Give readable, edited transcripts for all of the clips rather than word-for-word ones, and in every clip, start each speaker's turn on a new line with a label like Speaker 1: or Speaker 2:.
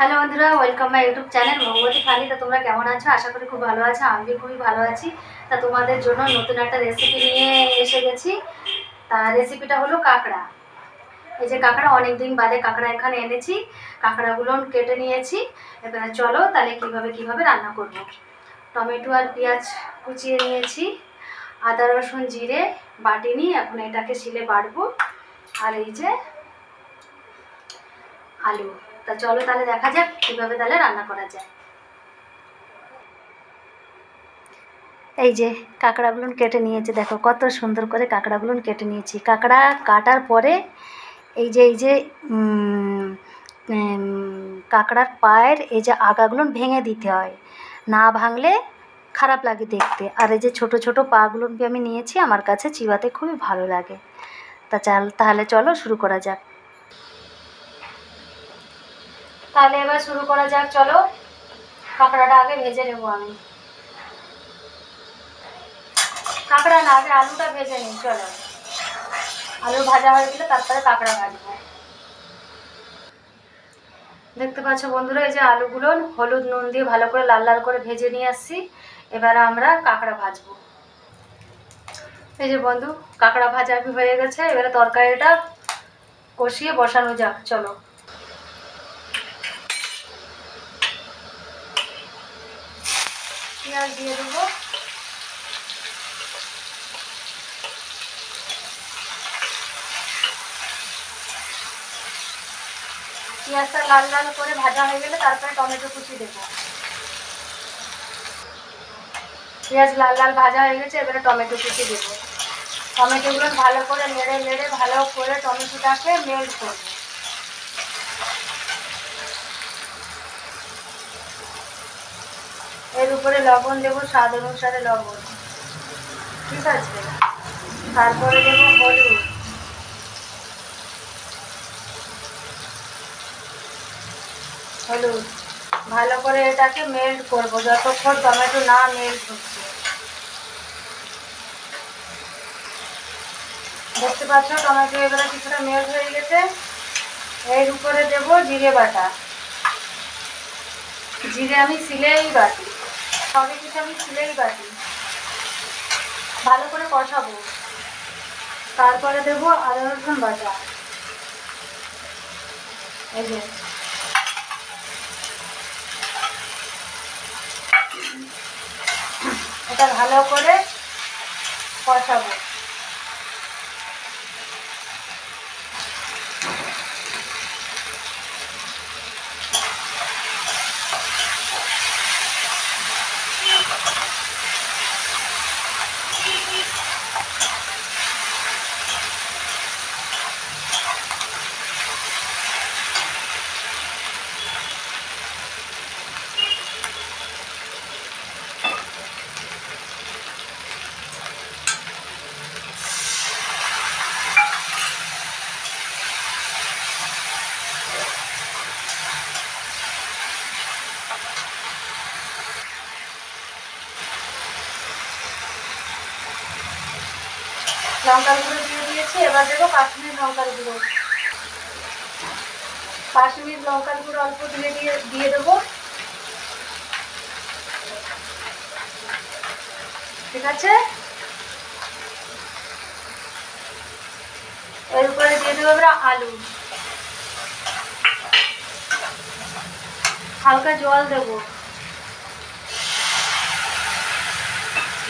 Speaker 1: Hello বন্ধুরা, welcome my YouTube channel Bhagwati funny. তা তোমরা কেমন আছো? আশা করি খুব ভালো আছো। আমি খুবই ভালো আছি। তা তোমাদের জন্য নতুন একটা রেসিপি নিয়ে এসে গেছি। তা রেসিপিটা হলো কাঁকড়া। এই যে কাঁকড়া, অনেক দিন বাদে কাঁকড়া এখানে এনেছি। কাঁকড়াগুলো কেটে নিয়েছি। এবার চলো তাহলে কিভাবে রান্না করব। টমেটো আর পেঁয়াজ কুচিয়ে নিয়েছি, আদা রসুন জিরে বাটিনি, এখন এটাকে শিলে বাটবো। আর এই যে আলু। তা চলো তাহলে দেখা যাক কীভাবে তাহলে রান্না করা যায়। এই যে কাঁকড়াগুলো কেটে নিয়েছি, দেখো কত সুন্দর করে কাঁকড়াগুলো কেটে নিয়েছি। কাঁকড়া কাটার পরে এই যে কাঁকড়ার পায়ের এই যে আগাগুলো ভেঙে দিতে হয়, না ভাঙলে খারাপ লাগে দেখতে। আর এই যে ছোট ছোট পাগুলো আমি নিয়েছি, আমার কাছে চিবাতে খুবই ভালো লাগে। তাহলে চলো শুরু করা যাক। তাহলে এবার শুরু করা যাক, চলো। কাঁকড়াটা আগে ভেজে নেবো আমি। কাঁকড়া না, আগে আলুটা ভেজে নিই। চলো, আলু ভাজা হয়ে গেলে তারপরে কাঁকড়া ভাজবো। দেখতে পাচ্ছ বন্ধুরা, এই যে আলুগুলো হলুদ নুন দিয়ে ভালো করে লাল লাল করে ভেজে নিয়ে আসছি। এবার আমরা কাঁকড়া ভাজবো। এই যে বন্ধু, কাঁকড়া ভাজা হয়ে গেছে। এবারে তরকারিটা কষিয়ে বসানো যাক, চলো। পেঁয়াজ দিয়ে দেবো। পেঁয়াজটা লাল লাল করে ভাজা হয়ে গেলে তারপরে টমেটো কুচি দেবো। পেঁয়াজ লাল লাল ভাজা হয়ে গেছে, এবারে টমেটো কুচি দেবো। টমেটোগুলো ভালো করে নেড়ে ভালো করে টমেটোটাকে মেল্ট করবো। এর উপরে লবণ দেবো, স্বাদ অনুসারে লবণ, ঠিক আছে। তারপরে দেবো হলুদ। ভালো করে এটাকে মেল্ট করবো যতক্ষণ টমেটো না মেল্ট হচ্ছে। দেখতে পাচ্ছ টমেটো এবারে কিছুটা মেল্ট হয়ে গেছে। এর উপরে দেবো জিরে বাটা। জিরে আমি শিলেই বাটি, সবই কিছু আমি শিলেই বাটি। ভালো করে কষাবো। তারপরে দেবো আদা রসুন বাটা। এই যে এটা ভালো করে কষাবো। লঙ্কার গুঁড়ো দিয়ে দিয়েছি, এবার দেবো কাশ্মীর লঙ্কার গুঁড়ো। কাশ্মীর লঙ্কার গুঁড়ো অল্প দিয়ে দেবো, ঠিক আছে। এর উপরে দিয়ে দেবো আমরা আলু। হালকা জল দেবো,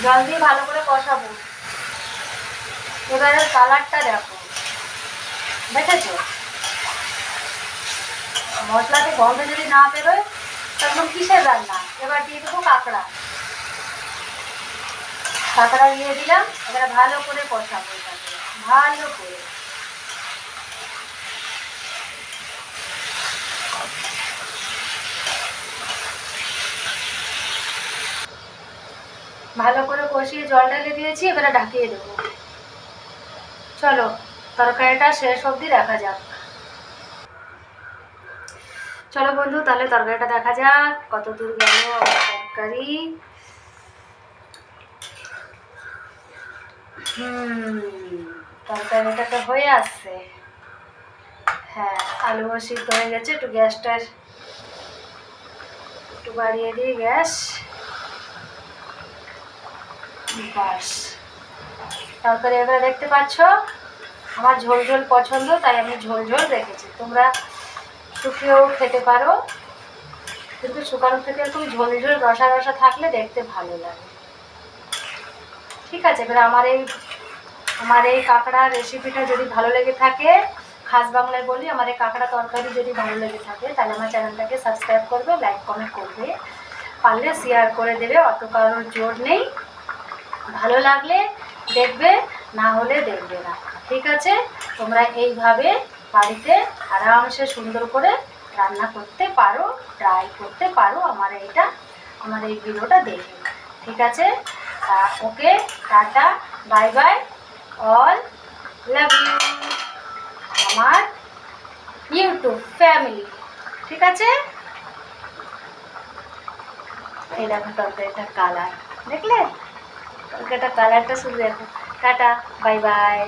Speaker 1: জল দিয়ে ভালো করে কষাবো। এবারে কালারটা দেখো, দেখেছো? মশলাতে গন্ধ যদি না বেরোয় তখন কিসের রান্না। এবার দিয়ে দেবো কাঁকড়া। কাঁকড়া দিয়ে দিলাম, এবারে ভালো করে কষাবো এটাকে, ভালো করে। ভালো করে কষিয়ে জল ঢেলে দিয়েছি, এবারে ঢাকিয়ে দেবো। চলো তরকারিটা শেষ অবধি দেখা যাক। চলো বন্ধু, তাহলে তরকারিটা দেখা যাক কত দূর গেল আমার তরকারি। তরকারিটা তো হয়ে আসছে। হ্যাঁ, আলু সিদ্ধ হয়ে গেছে। একটু গ্যাসটা একটু বাড়িয়ে দিই গ্যাস। বাস, তরকারি এবারে দেখতে পাচ্ছ আমার ঝোল ঝোল পছন্দ, তাই আমি ঝোল ঝোল রেখেছি। তোমরা শুকিয়েও খেতে পারো, কিন্তু শুকানো থেকে একটু ঝোল ঝোল রসা রসা থাকলে দেখতে ভালো লাগে। ঠিক আছে, এবারে আমার এই কাঁকড়া রেসিপিটা যদি ভালো লেগে থাকে, খাস বাংলায় বলি, আমার এই কাঁকড়া তরকারি যদি ভালো লেগে থাকে, তাহলে আমার চ্যানেলটাকে সাবস্ক্রাইব করবে, লাইক কমেন্ট করবে, পারলে শেয়ার করে দেবে, অত কারোর জোর নেই। ভালো লাগলে দেখবে, না হলে দেখবে না। ঠিক আছে, তোমরা এইভাবে বাড়িতে আরামসে সুন্দর করে রান্না করতে পারো, ট্রাই করতে পারো আমার এই ভিডিওটা দেখে। ঠিক আছে, okay, tata, bye bye, all love you আমার ইউটিউব ফ্যামিলি। ঠিক আছে, এই দেখো তরকারিটা কালার, দেখলে তরকারিটা কালারটা শুধু দেখো। Tata, bye by.